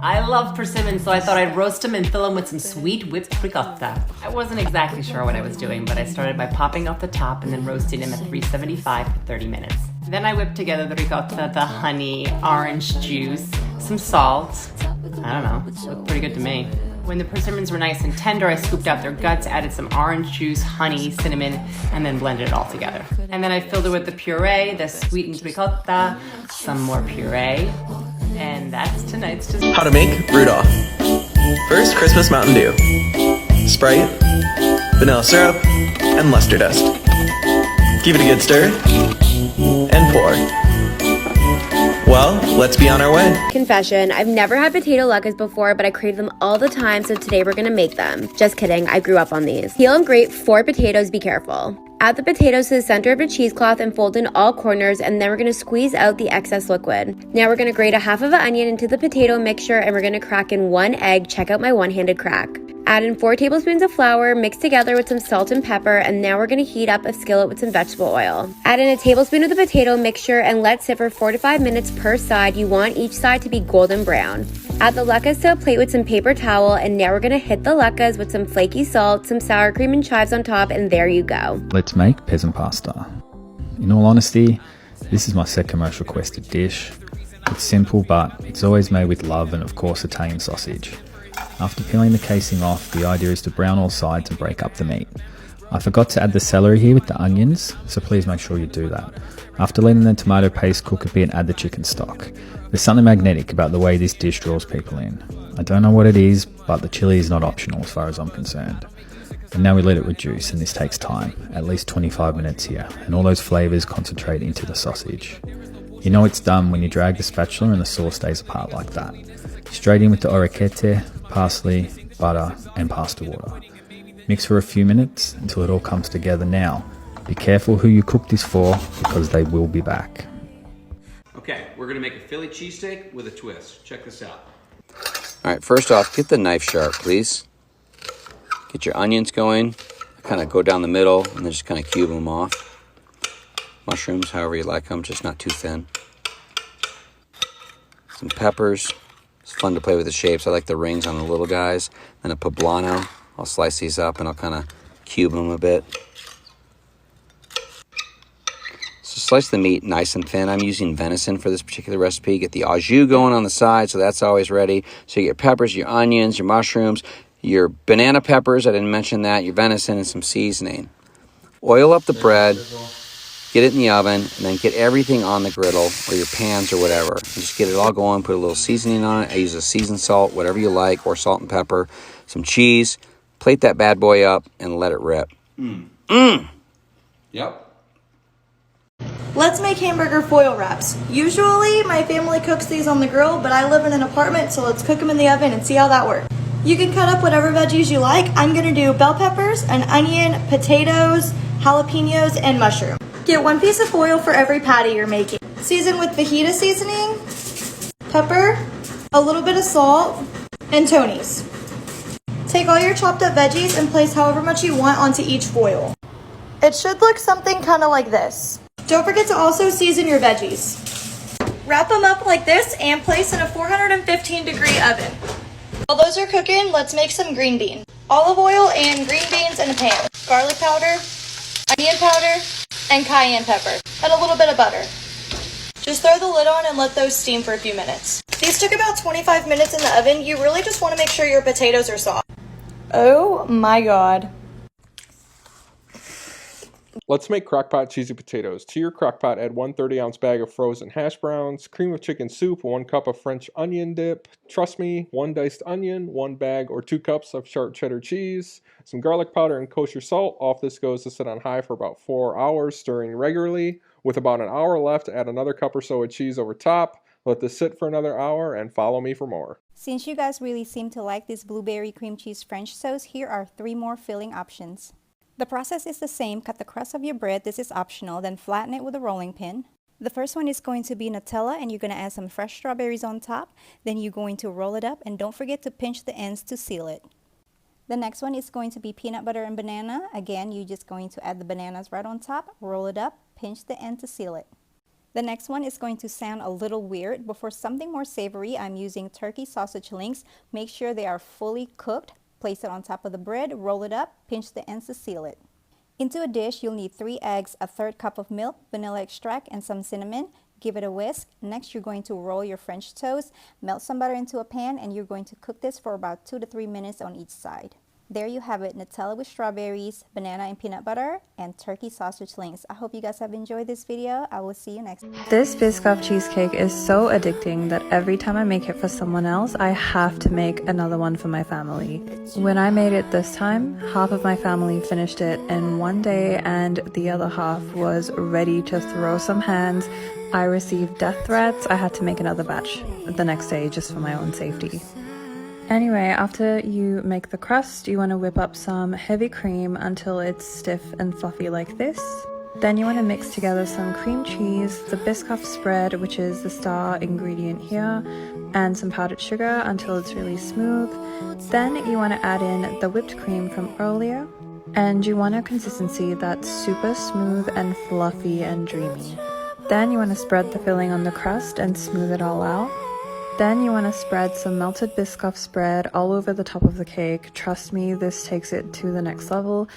I love persimmon, so I thought I'd roast them and fill them with some sweet whipped ricotta. I wasn't exactly sure what I was doing, but I started by popping off the top and then roasting them at 375 for 30 minutes. Then I whipped together the ricotta, the honey, orange juice, some salt. I don't know, it looked pretty good to me. When the persimmons were nice and tender, I scooped out their guts, added some orange juice, honey, cinnamon, and then blended it all together. And then I filled it with the puree, the sweetened ricotta, some more puree, and that's tonight's dessert. How to make Rudolph. First, Christmas Mountain Dew, Sprite, vanilla syrup, and luster dust. Give it a good stir, and pour. Well, let's be on our way. Confession, I've never had potato latkes before, but I crave them all the time, so today we're gonna make them. Just kidding, I grew up on these. Peel and grate 4 potatoes, be careful. Add the potatoes to the center of a cheesecloth and fold in all corners, and then we're gonna squeeze out the excess liquid. Now we're gonna grate a half of an onion into the potato mixture, and we're gonna crack in 1 egg. Check out my one-handed crack. Add in 4 tablespoons of flour, mix together with some salt and pepper, and now we're gonna heat up a skillet with some vegetable oil. Add in a tablespoon of the potato mixture and let sit for 4 to 5 minutes per side. You want each side to be golden brown. Add the latkes to a plate with some paper towel, and now we're gonna hit the latkes with some flaky salt, some sour cream and chives on top, and there you go. Let's make peasant pasta. In all honesty, this is my second most requested dish. It's simple, but it's always made with love and of course Italian sausage. After peeling the casing off, the idea is to brown all sides and break up the meat. I forgot to add the celery here with the onions, so please make sure you do that. After letting the tomato paste cook a bit, add the chicken stock. There's something magnetic about the way this dish draws people in. I don't know what it is, but the chili is not optional as far as I'm concerned. And now we let it reduce, and this takes time, at least 25 minutes here, and all those flavours concentrate into the sausage. You know it's done when you drag the spatula and the sauce stays apart like that. Straight in with the orecchiette, parsley, butter, and pasta water. Mix for a few minutes until it all comes together. Now, be careful who you cook this for, because they will be back. Okay, we're gonna make a Philly cheesesteak with a twist. Check this out. All right, first off, get the knife sharp, please. Get your onions going. Kind of go down the middle and then just kind of cube them off. Mushrooms, however you like them, just not too thin. Some peppers. It's fun to play with the shapes. I like the rings on the little guys. Then a poblano. I'll slice these up and I'll kind of cube them a bit. So slice the meat nice and thin. I'm using venison for this particular recipe. Get the au jus going on the side, so that's always ready. So you get your peppers, your onions, your mushrooms, your banana peppers, I didn't mention that, your venison, and some seasoning. Oil up the bread, get it in the oven, and then get everything on the griddle or your pans or whatever. And just get it all going, put a little seasoning on it. I use a seasoned salt, whatever you like, or salt and pepper, some cheese. Plate that bad boy up and let it rip. Yep. Let's make hamburger foil wraps. Usually my family cooks these on the grill, but I live in an apartment, so let's cook them in the oven and see how that works. You can cut up whatever veggies you like. I'm gonna do bell peppers, an onion, potatoes, jalapenos, and mushroom. Get 1 piece of foil for every patty you're making. Season with fajita seasoning, pepper, a little bit of salt, and Tony's. Take all your chopped up veggies and place however much you want onto each foil. It should look something kind of like this. Don't forget to also season your veggies. Wrap them up like this and place in a 415-degree oven. While those are cooking, let's make some green bean. Olive oil and green beans in a pan. Garlic powder, onion powder, and cayenne pepper, and a little bit of butter. Just throw the lid on and let those steam for a few minutes. These took about 25 minutes in the oven. You really just want to make sure your potatoes are soft. Oh my God. Let's make crockpot cheesy potatoes. To your crockpot, add 1 30-ounce bag of frozen hash browns, cream of chicken soup, 1 cup of French onion dip, trust me, 1 diced onion, 1 bag or 2 cups of sharp cheddar cheese, some garlic powder and kosher salt. Off this goes to sit on high for about 4 hours, stirring regularly. With about an hour left, add another cup or so of cheese over top. Let this sit for another hour and follow me for more. Since you guys really seem to like this blueberry cream cheese French toast, here are 3 more filling options. The process is the same. Cut the crust of your bread, this is optional, then flatten it with a rolling pin. The first one is going to be Nutella, and you're going to add some fresh strawberries on top. Then you're going to roll it up, and don't forget to pinch the ends to seal it. The next one is going to be peanut butter and banana. Again, you're just going to add the bananas right on top, roll it up, pinch the end to seal it. The next one is going to sound a little weird, but for something more savory, I'm using turkey sausage links. Make sure they are fully cooked. Place it on top of the bread, roll it up, pinch the ends to seal it. Into a dish, you'll need 3 eggs, a 1/3 cup of milk, vanilla extract, and some cinnamon. Give it a whisk. Next, you're going to roll your French toast, melt some butter into a pan, and you're going to cook this for about 2 to 3 minutes on each side. There you have it, Nutella with strawberries, banana and peanut butter, and turkey sausage links. I hope you guys have enjoyed this video. I will see you next time. This Biscuit Cheesecake is so addicting that every time I make it for someone else, I have to make another one for my family. When I made it this time, half of my family finished it in one day and the other half was ready to throw some hands. I received death threats. I had to make another batch the next day just for my own safety. Anyway, after you make the crust, you want to whip up some heavy cream until it's stiff and fluffy like this. Then you want to mix together some cream cheese, the Biscoff spread, which is the star ingredient here, and some powdered sugar until it's really smooth. Then you want to add in the whipped cream from earlier, and you want a consistency that's super smooth and fluffy and dreamy. Then you want to spread the filling on the crust and smooth it all out. Then you want to spread some melted Biscoff spread all over the top of the cake. Trust me, this takes it to the next level.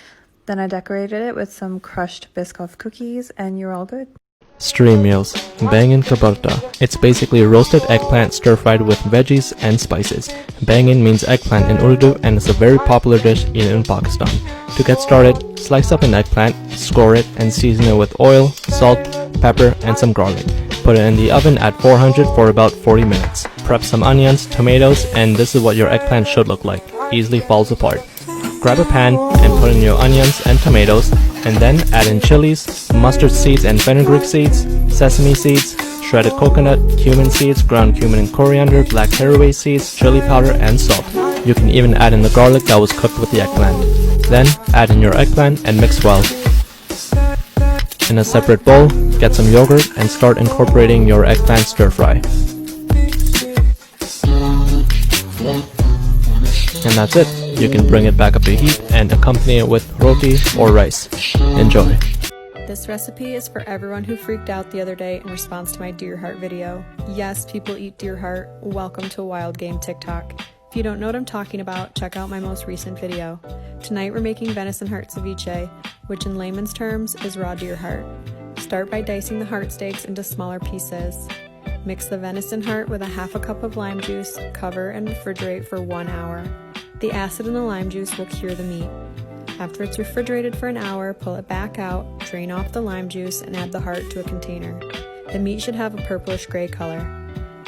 Then I decorated it with some crushed Biscoff cookies and you're all good. Stream meals. Bangin Kabarta. It's basically roasted eggplant stir-fried with veggies and spices. Bangin means eggplant in Urdu and is a very popular dish eaten in Pakistan. To get started, slice up an eggplant, score it, and season it with oil, salt, pepper, and some garlic. Put it in the oven at 400 for about 40 minutes. Prep some onions, tomatoes, and this is what your eggplant should look like. Easily falls apart. Grab a pan and put in your onions and tomatoes, and then add in chilies, mustard seeds and fenugreek seeds, sesame seeds, shredded coconut, cumin seeds, ground cumin and coriander, black caraway seeds, chili powder, and salt. You can even add in the garlic that was cooked with the eggplant. Then add in your eggplant and mix well. In a separate bowl, get some yogurt and start incorporating your eggplant stir-fry. And that's it. You can bring it back up to heat and accompany it with roti or rice. Enjoy. This recipe is for everyone who freaked out the other day in response to my deer heart video. Yes, people eat deer heart. Welcome to Wild Game TikTok. If you don't know what I'm talking about, check out my most recent video. Tonight we're making venison heart ceviche, which in layman's terms is raw deer heart. Start by dicing the heart steaks into smaller pieces. Mix the venison heart with a 1/2 cup of lime juice, cover and refrigerate for 1 hour. The acid in the lime juice will cure the meat. After it's refrigerated for an hour, pull it back out, drain off the lime juice, and add the heart to a container. The meat should have a purplish gray color.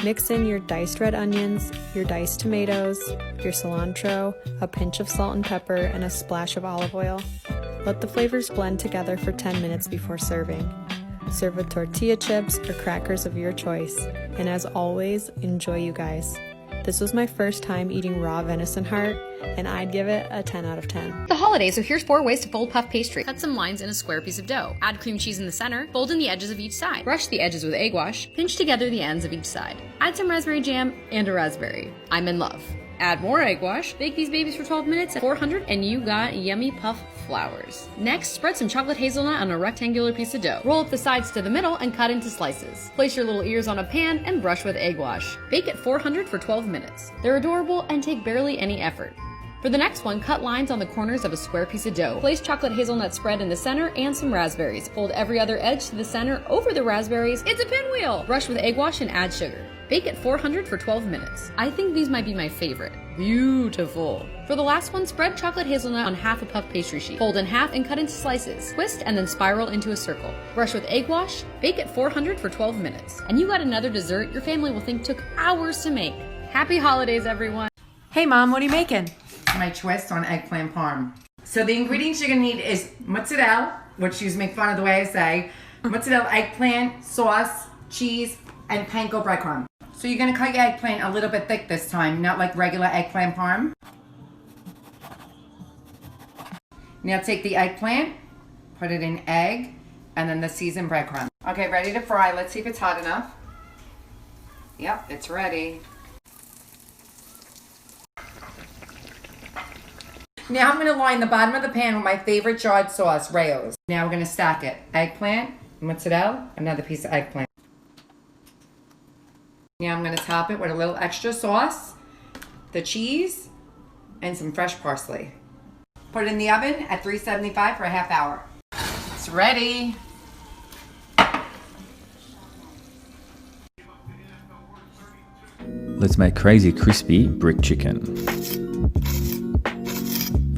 Mix in your diced red onions, your diced tomatoes, your cilantro, a pinch of salt and pepper, and a splash of olive oil. Let the flavors blend together for 10 minutes before serving. Serve with tortilla chips or crackers of your choice. And as always, enjoy, you guys. This was my first time eating raw venison heart, and I'd give it a 10 out of 10. The holidays, so here's 4 ways to fold puff pastry. Cut some lines in a square piece of dough. Add cream cheese in the center. Fold in the edges of each side. Brush the edges with egg wash. Pinch together the ends of each side. Add some raspberry jam and a raspberry. I'm in love. Add more egg wash. Bake these babies for 12 minutes at 400 and you got yummy puff flowers. Next, spread some chocolate hazelnut on a rectangular piece of dough. Roll up the sides to the middle and cut into slices. Place your little ears on a pan and brush with egg wash. Bake at 400 for 12 minutes. They're adorable and take barely any effort. For the next one, cut lines on the corners of a square piece of dough. Place chocolate hazelnut spread in the center and some raspberries. Fold every other edge to the center over the raspberries. It's a pinwheel! Brush with egg wash and add sugar. Bake at 400 for 12 minutes. I think these might be my favorite. Beautiful. For the last one, spread chocolate hazelnut on 1/2 puff pastry sheet. Fold in half and cut into slices. Twist and then spiral into a circle. Brush with egg wash. Bake at 400 for 12 minutes. And you got another dessert your family will think took hours to make. Happy holidays, everyone. Hey Mom, what are you making? My twist on eggplant parm. So the ingredients you're gonna need is mozzarella, which you make fun of the way I say, mozzarella, eggplant, sauce, cheese, and panko breadcrumb. So you're gonna cut your eggplant a little bit thick this time, not like regular eggplant parm. Now take the eggplant, put it in egg, and then the seasoned breadcrumb. Okay, ready to fry. Let's see if it's hot enough. Yep, it's ready. Now I'm going to line the bottom of the pan with my favorite jarred sauce, Rayo's. Now we're going to stack it. Eggplant, mozzarella, another piece of eggplant. going to top it with a little extra sauce, the cheese, and some fresh parsley. Put it in the oven at 375 for a half hour. It's ready. Let's make crazy crispy brick chicken.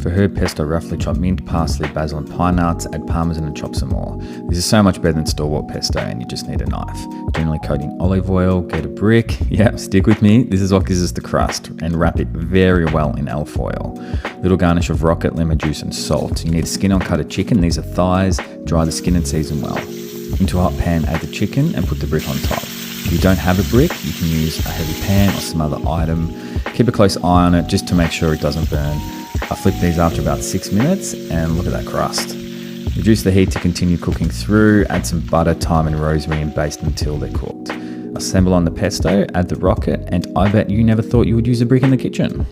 For herb pesto, roughly chop mint, parsley, basil and pine nuts, add parmesan and chop some more. This is so much better than store-bought pesto and you just need a knife. Generally coat in olive oil, get a brick, stick with me, this is what gives us the crust, and wrap it very well in alfoil. Little garnish of rocket, lemon juice and salt. You need a skin on cut of chicken, these are thighs, dry the skin and season well. Into a hot pan, add the chicken and put the brick on top. If you don't have a brick, you can use a heavy pan or some other item. Keep a close eye on it just to make sure it doesn't burn. I flip these after about 6 minutes and look at that crust. Reduce the heat to continue cooking through, add some butter, thyme and rosemary and baste until they're cooked. Assemble on the pesto, add the rocket, and I bet you never thought you would use a brick in the kitchen.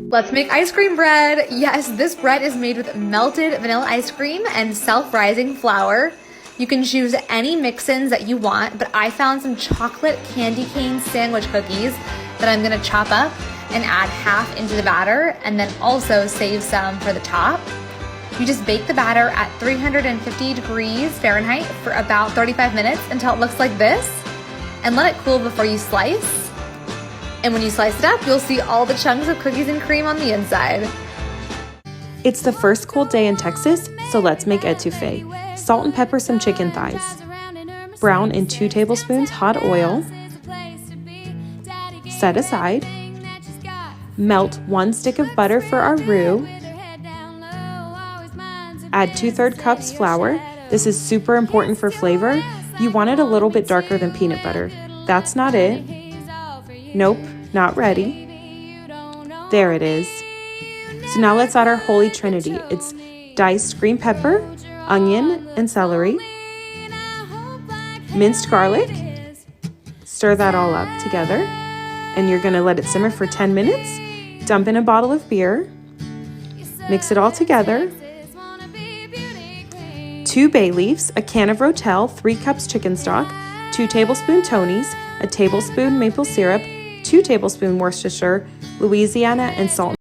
Let's make ice cream bread. Yes, this bread is made with melted vanilla ice cream and self-rising flour. You can choose any mix-ins that you want, but I found some chocolate candy cane sandwich cookies that I'm gonna chop up and add half into the batter and then also save some for the top. You just bake the batter at 350 degrees Fahrenheit for about 35 minutes until it looks like this, and let it cool before you slice. And when you slice it up, you'll see all the chunks of cookies and cream on the inside. It's the first cold day in Texas, so let's make Edtouffe. Salt and pepper some chicken thighs. Brown in 2 tablespoons hot oil. Set aside. Melt 1 stick of butter for our roux. Add 2/3 cups flour. This is super important for flavor. You want it a little bit darker than peanut butter. That's not it. Nope, not ready. There it is. So now let's add our holy trinity. It's diced green pepper, onion, and celery, minced garlic. Stir that all up together, and you're gonna let it simmer for 10 minutes. Dump in a bottle of beer, mix it all together. 2 bay leaves, a can of Rotel, 3 cups chicken stock, 2 tablespoon Tony's, a tablespoon maple syrup, 2 tablespoon Worcestershire, Louisiana, and salt.